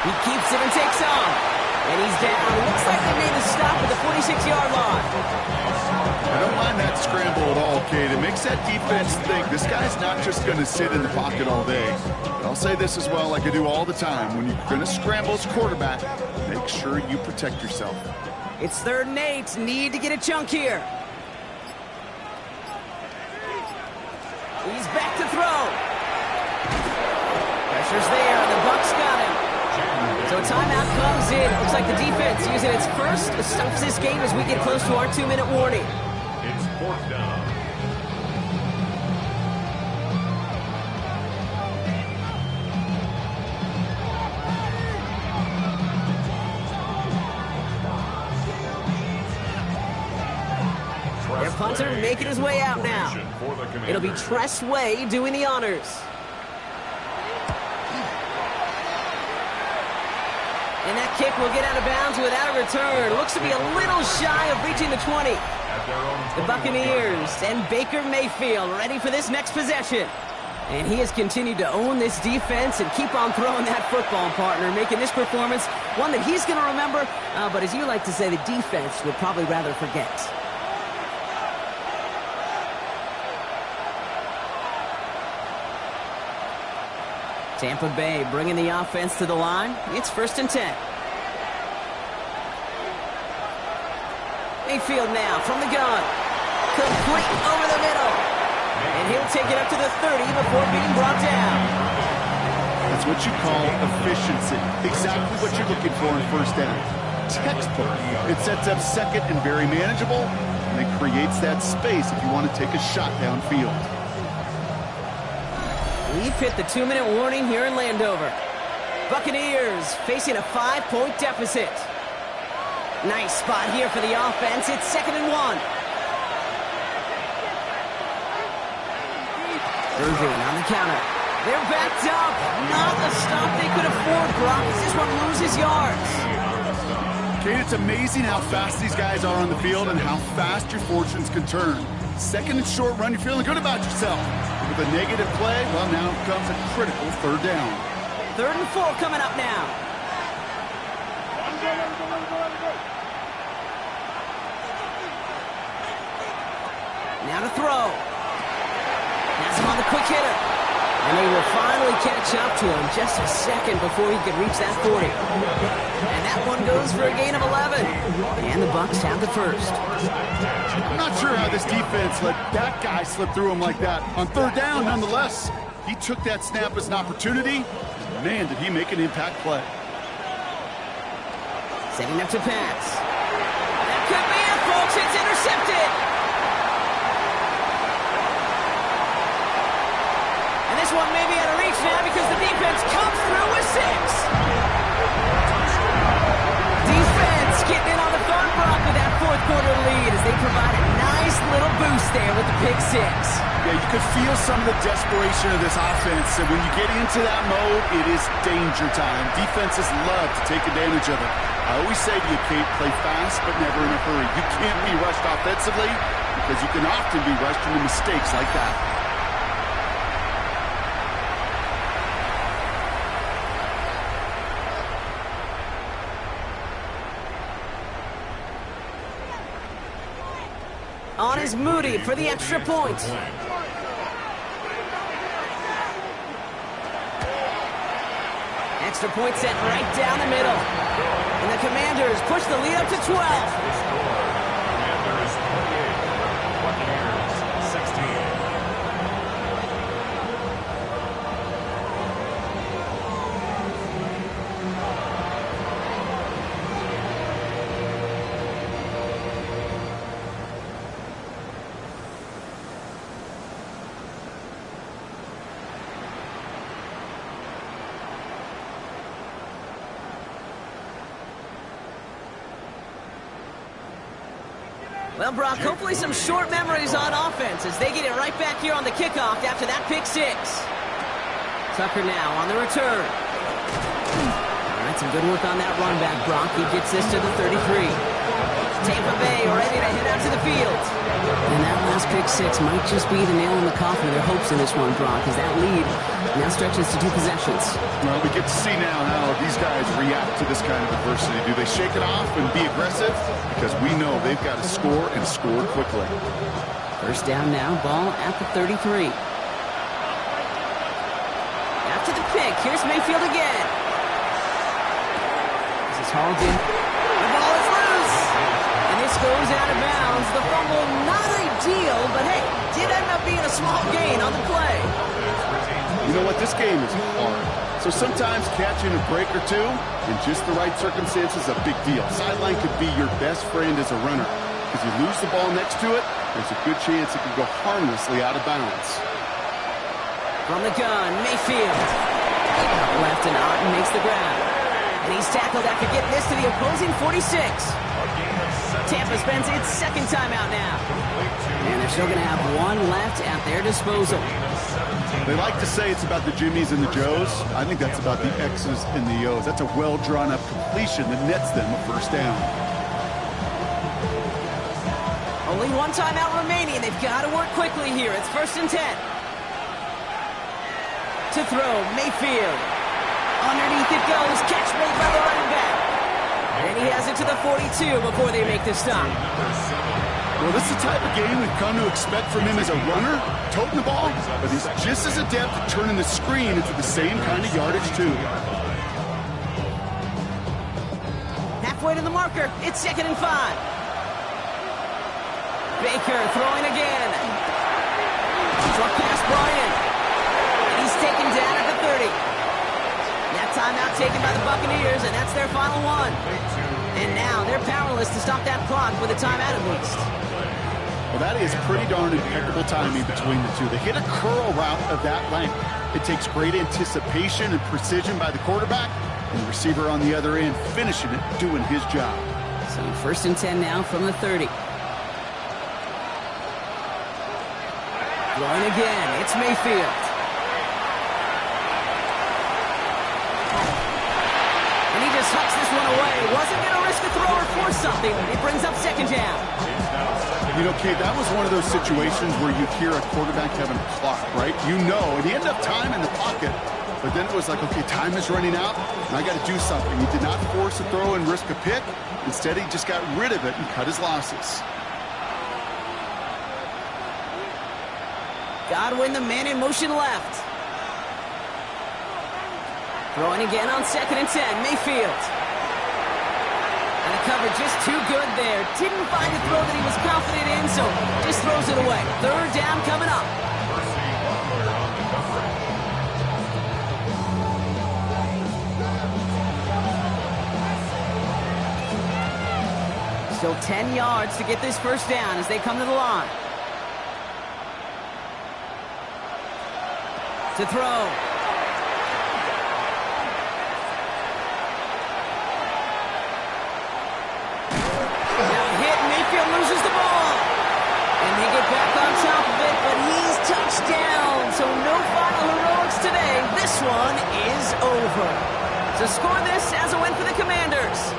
Speaker 1: He keeps it and takes off. And he's down. Looks like they made the stop at the 46-yard line.
Speaker 2: I don't mind that scramble at all, Kate. It makes that defense think this guy's not just going to sit in the pocket all day. But I'll say this as well, like I do all the time. When you're going to scramble as quarterback, make sure you protect yourself.
Speaker 1: It's 3rd and 8. Need to get a chunk here. He's back to throw. Pressure's there, and the Bucs got him. So timeout comes in. Looks like the defense using its first stops this game as we get close to our 2-minute warning.
Speaker 3: It's 4th down.
Speaker 1: Their punter making his way out now. It'll be Tress Way doing the honors. And that kick will get out of bounds without a return. Looks to be a little shy of reaching the 20. The Buccaneers and Baker Mayfield ready for this next possession. And he has continued to own this defense and keep on throwing that football, partner, making this performance one that he's going to remember, but as you like to say, the defense would probably rather forget. Tampa Bay bringing the offense to the line. It's 1st and 10. Mayfield now from the gun. Complete over the middle. And he'll take it up to the 30 before being brought down.
Speaker 2: That's what you call efficiency. Exactly what you're looking for in 1st down. Textbook. It sets up 2nd and very manageable, and it creates that space if you want to take a shot downfield.
Speaker 1: We've hit the 2-minute warning here in Landover. Buccaneers facing a 5-point deficit. Nice spot here for the offense. It's 2nd and 1. Irving on the counter. They're backed up. Not a stop they could afford, Brock. This one loses yards.
Speaker 2: Kate, it's amazing how fast these guys are on the field and how fast your fortunes can turn. 2nd and short run, you're feeling good about yourself. With a negative play, well, now comes a critical 3rd down.
Speaker 1: 3rd and 4 coming up now. Now to throw. That's him on the quick hitter. And they will finally catch up to him just a second before he could reach that 40. And that one goes for a gain of 11. And the Bucs have the first.
Speaker 2: I'm not sure how this defense let that guy slip through him like that. On 3rd down, nonetheless, he took that snap as an opportunity. Man, did he make an impact play.
Speaker 1: Setting up to pass. That could be it, folks. It's intercepted. And this one may be out of reach now because the defense comes through with 6. Defense getting in on the fun, Brock, with that 4th quarter lead as they provide a nice little boost there with the pick 6.
Speaker 2: Yeah, you could feel some of the desperation of this offense. And when you get into that mode, it is danger time. Defenses love to take advantage of it. I always say to you, Kate, play fast but never in a hurry. You can't be rushed offensively because you can often be rushed into mistakes like that.
Speaker 1: On is Moody for the extra point. Extra point set right down the middle. And the Commanders push the lead up to 12.
Speaker 3: Commanders 28, Buccaneers 16.
Speaker 1: Well, Brock, hopefully some short memories on offense as they get it right back here on the kickoff after that pick 6. Tucker now on the return. All right, some good work on that run back, Brock. He gets this to the 33. Tampa Bay ready to head out to the field. And that last pick 6 might just be the nail in the coffin of their hopes in this one, Brock, as that lead now stretches to 2 possessions.
Speaker 2: Well, we get to see now how these guys react to this kind of adversity. Do they shake it off and be aggressive? Because we know they've got to score and score quickly.
Speaker 1: 1st down now, ball at the 33. After the pick, here's Mayfield again. This is hauled in. The ball is loose. And this goes out of bounds. The fumble, not ideal, but hey, did end up being a small gain on the play.
Speaker 2: You know what? This game is hard. So sometimes catching a break or two in just the right circumstances is a big deal. Sideline could be your best friend as a runner. If you lose the ball next to it, there's a good chance it could go harmlessly out of bounds.
Speaker 1: From the gun, Mayfield. Left and Otten makes the grab. And he's tackled after getting this to the opposing 46. Tampa spends its 2nd timeout now. And they're still going to have 1 left at their disposal.
Speaker 2: They like to say it's about the Jimmies and the Joes. I think that's about the X's and the O's. That's a well-drawn-up completion that nets them a 1st down.
Speaker 1: Only 1 timeout remaining. They've got to work quickly here. It's 1st and 10. To throw, Mayfield. Underneath it goes. Catch made by the running back. And he has it to the 42 before they make the stop.
Speaker 2: Well, this is the type of game we've come to expect from him as a runner, toting the ball, but he's just as adept at turning the screen into the same kind of yardage, too.
Speaker 1: Halfway to the marker. It's 2nd and 5. Baker throwing again. Drop pass Bryant. And he's taken down at the 30. That timeout taken by the Buccaneers, and that's their final one. And now they're powerless to stop that clock with a timeout at least.
Speaker 2: Well, that is pretty darn impeccable timing between the two. They hit a curl route of that length. It takes great anticipation and precision by the quarterback, and the receiver on the other end finishing it, doing his job.
Speaker 1: So 1st and 10 now from the 30. Throwing again, it's Mayfield. And he just hucks this one away. Wasn't going to risk a throw or force something. It brings up 2nd down.
Speaker 2: You know, Kate, that was one of those situations where you hear a quarterback having a clock, right? You know, and he had enough time in the pocket, but then it was like, okay, time is running out, and I got to do something. He did not force a throw and risk a pick. Instead, he just got rid of it and cut his losses.
Speaker 1: Godwin, the man in motion left. Throwing again on 2nd and 10, Mayfield. And the cover just too good there. Didn't find a throw that he was confident in, so just throws it away. 3rd down coming up. Still 10 yards to get this 1st down as they come to the line. To throw. Loses the ball. And they get back on top of it, but he's touchdown. So no final heroics today. This one is over. So score this as a win for the Commanders.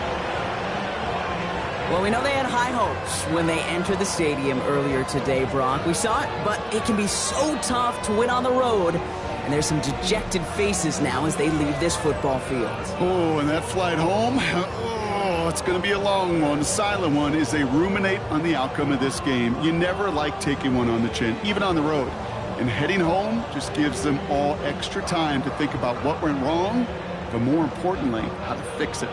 Speaker 1: Well, we know they had high hopes when they entered the stadium earlier today, Brock. We saw it, but it can be so tough to win on the road. And there's some dejected faces now as they leave this football field.
Speaker 2: Oh, and that flight home? Oh, it's going to be a long one, a silent one, as they ruminate on the outcome of this game. You never like taking one on the chin, even on the road. And heading home just gives them all extra time to think about what went wrong, but more importantly, how to fix it.